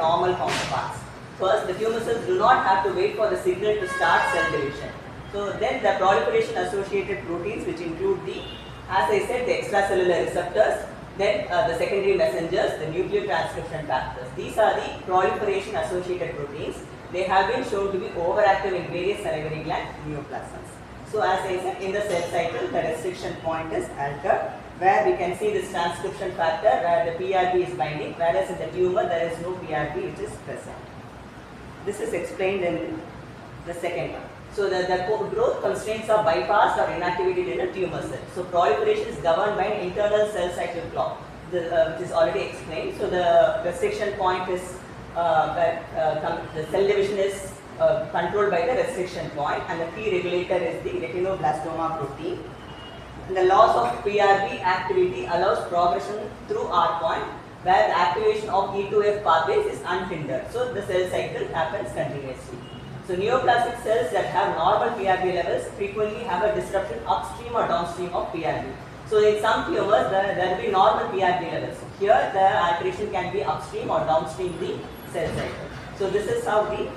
normal counterparts. First, the tumor cells do not have to wait for the signal to start cell division. So then the proliferation associated proteins, which include the, as I said, the extracellular receptors, then the secondary messengers, the nuclear transcription factors. These are the proliferation associated proteins. They have been shown to be overactive in various salivary gland neoplasms. So as I said, in the cell cycle, the restriction point is altered, where we can see this transcription factor where the PRP is binding, whereas in the tumor there is no PRP which is present. This is explained in the second one. So the growth constraints are bypassed or inactivated in a tumor cell. So proliferation is governed by an internal cell cycle clock, which is already explained. So the restriction point is the cell division is controlled by the restriction point, and the key regulator is the retinoblastoma protein. And the loss of PRP activity allows progression through R point, where the activation of E2F pathways is unhindered. So the cell cycle happens continuously. So neoplastic cells that have normal PRP levels frequently have a disruption upstream or downstream of PRP. So in some tumors there will be normal PRP levels. Here the alteration can be upstream or downstream the cell cycle. So this is how the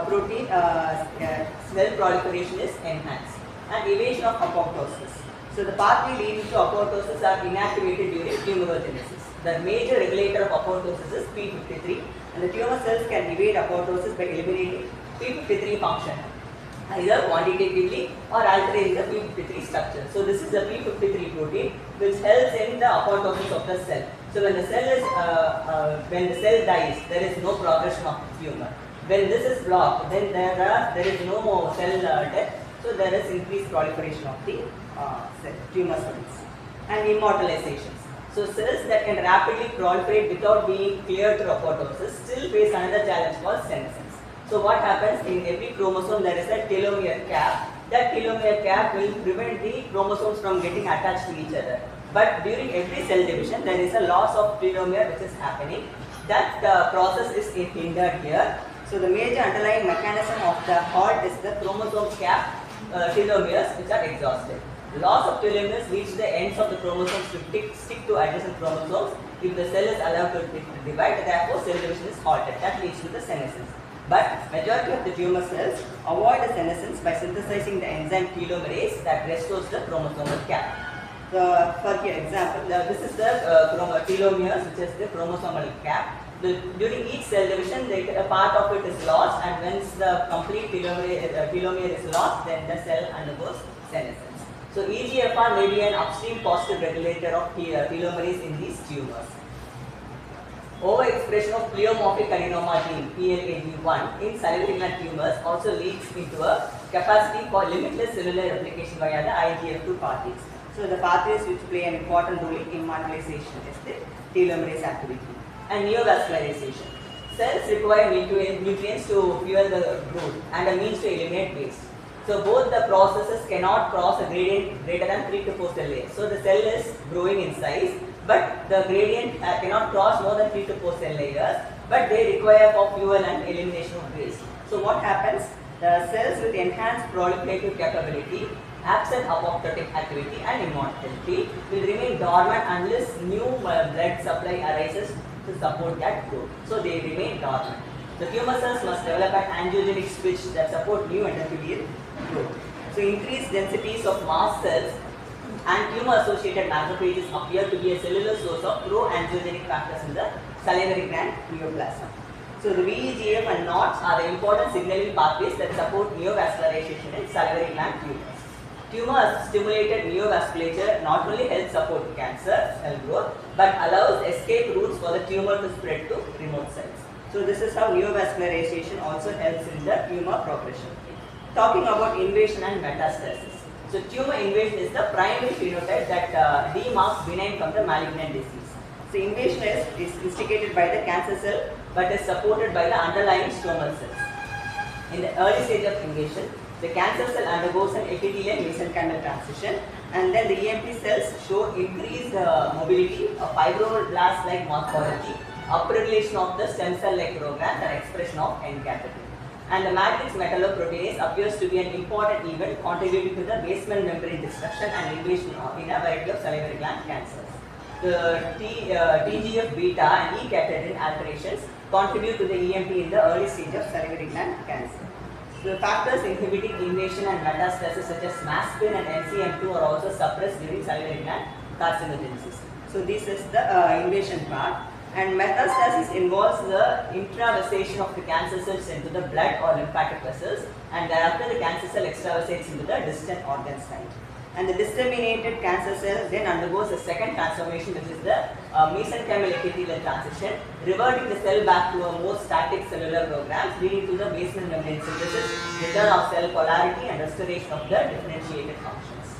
protein cell proliferation is enhanced. And evasion of apoptosis. So the pathway leading to apoptosis are inactivated during tumorigenesis. The major regulator of apoptosis is p53, and the tumor cells can evade apoptosis by eliminating p53 function, either quantitatively or altering the p53 structure. So this is the p53 protein which helps in the apoptosis of the cell. So when the cell dies, there is no progression of the tumor. When this is blocked, then there is no more cell death. So there is increased proliferation of the tumor cells. And immortalizations. So cells that can rapidly proliferate without being cleared through apoptosis still face another challenge called senescence. So what happens, in every chromosome there is a telomere cap. That telomere cap will prevent the chromosomes from getting attached to each other. But during every cell division there is a loss of telomere which is happening. That process is hindered here. So the major underlying mechanism of the halt is the chromosome cap telomeres which are exhausted. Loss of telomeres leads the ends of the chromosomes to stick to adjacent chromosomes. If the cell is allowed to divide, therefore cell division is halted. That leads to the senescence. But majority of the tumor cells avoid the senescence by synthesizing the enzyme telomerase that restores the chromosomal cap. For example, this is the telomeres, which is the chromosomal cap. During each cell division, a part of it is lost, and once the complete telomere is lost, then the cell undergoes senescence. So EGFR may be an upstream positive regulator of telomerase in these tumors. Overexpression of pleomorphic adenoma gene PLAG1 in salivary gland tumors also leads into a capacity for limitless cellular replication via the IGF2 pathways. So the pathways which play an important role in immortalization is the telomerase activity. And neovascularization. Cells require nutrients to fuel the growth and a means to eliminate waste. So both the processes cannot cross a gradient greater than 3 to 4 cell layers. So the cell is growing in size, but the gradient cannot cross more than 3 to 4 cell layers, but they require for fuel and elimination of waste. So what happens? The cells with enhanced proliferative capability, absent apoptotic activity and immortality will remain dormant unless new blood supply arises to support that growth. So they remain dormant. The tumor cells must develop an angiogenic switch that support new endothelial growth. So increased densities of mast cells and tumor-associated macrophages appear to be a cellular source of pro-angiogenic factors in the salivary gland neoplasm. So the VEGF and NOTs are the important signaling pathways that support neovascularization in salivary gland tumors. Tumor-stimulated neovasculature not only helps support cancer cell growth, but allows escape routes for the tumor to spread to remote cells. So this is how neovascularization also helps in the tumor progression. Talking about invasion and metastasis. So tumor invasion is the primary phenotype that demarks benign from the malignant disease. So invasion is instigated by the cancer cell but is supported by the underlying stromal cells. In the early stage of invasion, the cancer cell undergoes an epithelial mesenchymal transition, and then the EMT cells show increased mobility, a fibroblast-like morphology, upregulation of the stem cell-like programs and expression of N-capital. And the matrix metalloproteinase appears to be an important event contributing to the basement membrane destruction and invasion in a variety of salivary gland cancers. The TGF-beta and E-catenin alterations contribute to the EMT in the early stage of salivary gland cancer. The factors inhibiting invasion and metastasis such as MASPIN and NCM2 are also suppressed during salivary gland carcinogenesis. So this is the invasion part, and metastasis involves the intravasation of the cancer cells into the blood or lymphatic vessels, and thereafter the cancer cell extravasates into the distant organ site. And the disseminated cancer cell then undergoes a second transformation, which is the mesenchymal epithelial transition, reverting the cell back to a more static cellular program, leading to the basement membrane synthesis, return of cell polarity, and restoration of the differentiated functions.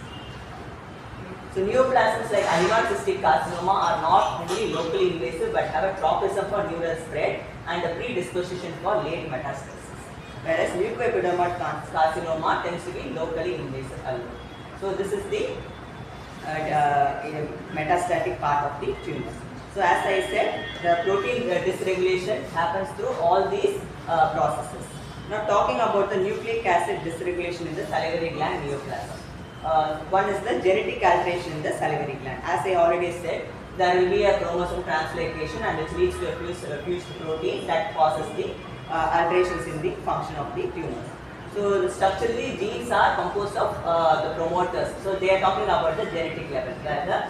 So neoplasms like adenoid cystic carcinoma are not only locally invasive but have a tropism for neural spread and a predisposition for late metastasis, whereas mucoepidermal carcinoma tends to be locally invasive alone. So this is the metastatic part of the tumor. So as I said, the protein dysregulation happens through all these processes. Now talking about the nucleic acid dysregulation in the salivary gland neoplasm. One is the genetic alteration in the salivary gland. As I already said, there will be a chromosome translocation and which leads to a fused protein that causes the alterations in the function of the tumor. So structurally genes are composed of the promoters. So they are talking about the genetic level, where the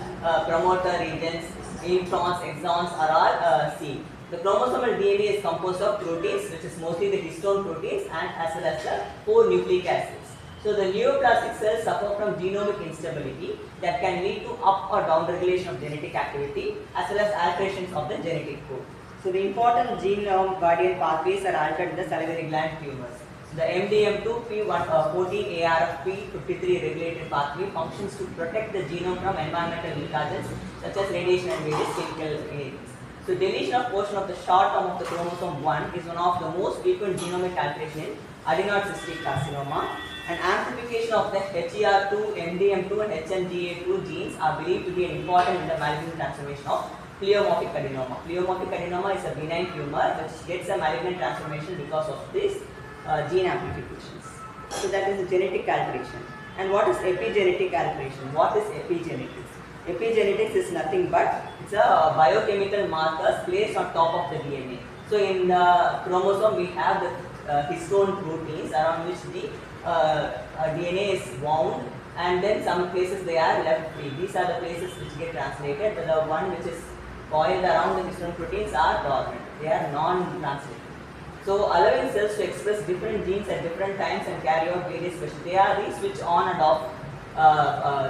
promoter regions, introns, exons are all seen. The chromosomal DNA is composed of proteins, which is mostly the histone proteins, and as well as the 4 nucleic acids. So the neoplastic cells suffer from genomic instability that can lead to up or down regulation of genetic activity as well as alterations of the genetic code. So the important genome guardian pathways are altered in the salivary gland tumors. The MDM2 P14ARF-P53 regulated pathway functions to protect the genome from environmental mutagens such as radiation and various chemical agents. So deletion of portion of the short arm of the chromosome 1 is one of the most frequent genomic alteration in adenoid cystic carcinoma, and amplification of the HER2, MDM2 and HMGA2 genes are believed to be important in the malignant transformation of pleomorphic adenoma. Pleomorphic adenoma is a benign tumor which gets a malignant transformation because of this gene amplifications. So that is the genetic alteration. And what is epigenetic alteration? What is epigenetics? Epigenetics is nothing but it's a biochemical markers placed on top of the DNA. So in the chromosome we have the histone proteins around which the DNA is wound, and then some places they are left free. These are the places which get translated. The one which is coiled around the histone proteins are dormant. They are non-translated. So allowing cells to express different genes at different times and carry out various functions. They are the switch on and off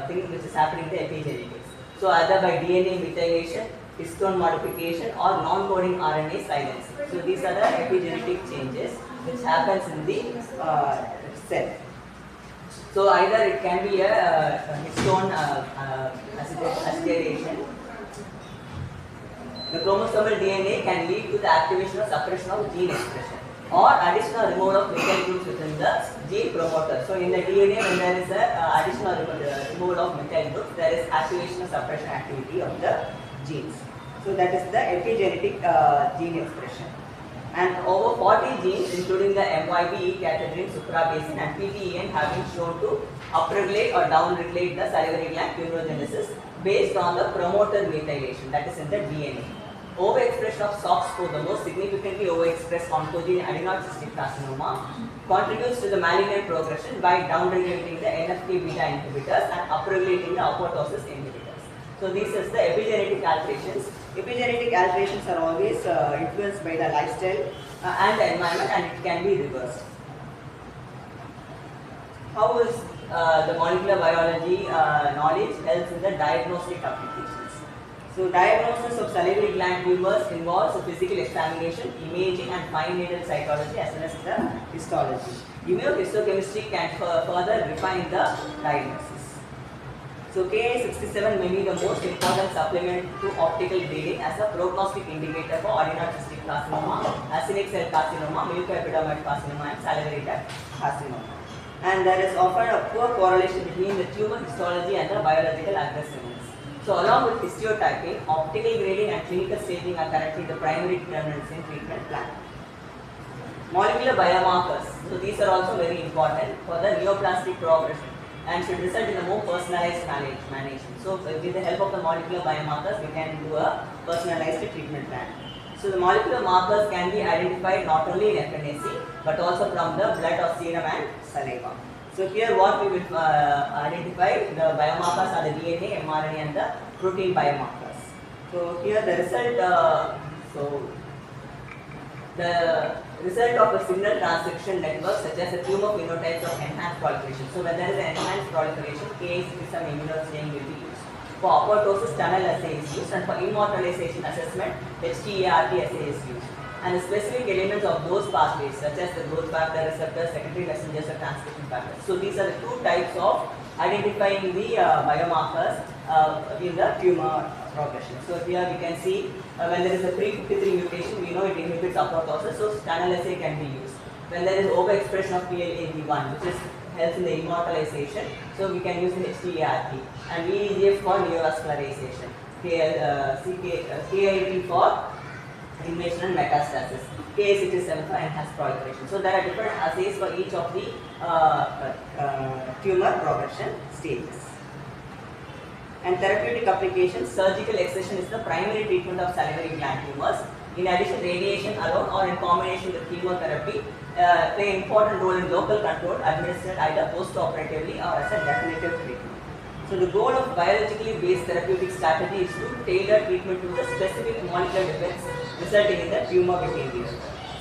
thing which is happening in the epigenetics. So either by DNA methylation, histone modification or non-coding RNA silence. So these are the epigenetic changes which happens in the cell. So either it can be a histone acetylation. The chromosomal DNA can lead to the activation or suppression of gene expression or additional removal of methyl groups within the gene promoter. So in the DNA, when there is a additional removal of methyl groups, there is activation or suppression activity of the genes. So that is the epigenetic gene expression. And over 40 genes, including the MYB, cathedrin, suprabasin and PTEN, have been shown to upregulate or downregulate the salivary gland tumorigenesis based on the promoter methylation, that is in the DNA. Overexpression of SOX4, the most significantly overexpressed oncogene adenoid cystic carcinoma, contributes to the malignant progression by downregulating the NFK beta inhibitors and upregulating the apoptosis inhibitors. So this is the epigenetic alterations. Epigenetic alterations are always influenced by the lifestyle and the environment, and it can be reversed. How is the molecular biology knowledge helps in the diagnostic applications? So diagnosis of salivary gland tumors involves a physical examination, imaging and fine needle cytology as well as the histology. Immunohistochemistry can further refine the diagnosis. So Ki67 may be the most important supplement to optical grading as a prognostic indicator for adenoid cystic carcinoma, acinic cell carcinoma, mucoepidermal carcinoma and salivary gland carcinoma. And there is often a poor correlation between the tumor histology and the biological aggressiveness. So along with histotyping, optical grading and clinical staging are currently the primary determinants in treatment plan. Molecular biomarkers. So these are also very important for the neoplastic progression and should result in a more personalized management. So with the help of the molecular biomarkers, we can do a personalized treatment plan. So the molecular markers can be identified not only in FNAC but also from the blood or serum and saliva. So here what we will identify, the biomarkers are the DNA, mRNA and the protein biomarkers. So here the result of a signal transcription network such as a tumor phenotypes of enhanced proliferation. So when there is an enhanced proliferation, Ka-system immunostaining will be used. For apoptosis, tunnel assay is used, and for immortalization assessment, HTART assay is used. And the specific elements of those pathways such as the growth factor receptors, secondary messengers or transcription factors. So these are the two types of identifying the biomarkers in the tumor progression. So here we can see when there is a pre-53 mutation, we know it inhibits apoptosis, so tunnel assay can be used. When there is overexpression of PLAG1, which helps in the immortalization, so we can use the HTART, and EEGF for neovascularization, KIT for invasion and metastasis, Ka-67 for enhanced proliferation. So there are different assays for each of the tumor progression stages. And therapeutic applications, surgical excision is the primary treatment of salivary gland tumors. In addition, radiation alone or in combination with chemotherapy play an important role in local control administered either post-operatively or as a definitive treatment. So the goal of biologically based therapeutic strategy is to tailor treatment to the specific molecular defects resulting in the tumor behavior.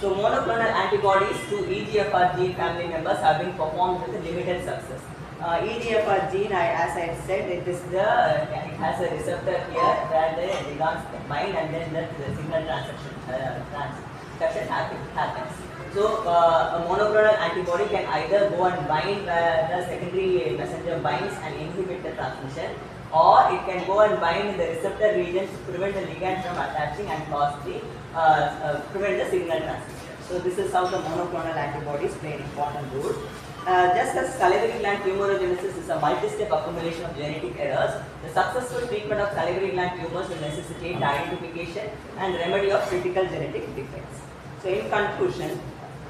So monoclonal antibodies to EGFR gene family members have been performed with limited success. EGFR gene, as I said, it has a receptor here where the ligands bind and then the signal transduction happens. So a monoclonal antibody can either go and bind where the secondary messenger binds and inhibit the transmission, or it can go and bind in the receptor region to prevent the ligand from attaching and prevent the signal transmission. So this is how the monoclonal antibodies play an important role. Just as salivary gland tumorigenesis is a multi-step accumulation of genetic errors, the successful treatment of salivary gland tumors will necessitate the identification and remedy of critical genetic defects. So in conclusion,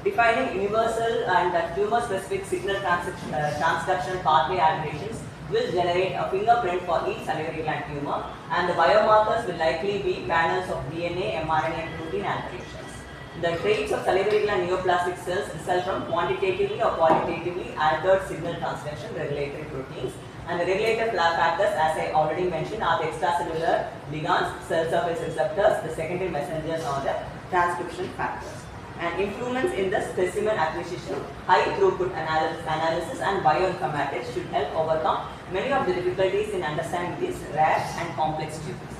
defining universal and tumor-specific signal transduction pathway alterations will generate a fingerprint for each salivary gland tumor, and the biomarkers will likely be panels of DNA, mRNA and protein alterations. The traits of salivary gland neoplastic cells result from quantitatively or qualitatively altered signal transduction regulatory proteins, and the regulator factors, as I already mentioned, are the extracellular ligands, cell surface receptors, the secondary messengers or the transcription factors. And improvements in the specimen acquisition, high throughput analysis and bioinformatics should help overcome many of the difficulties in understanding these rare and complex tumors.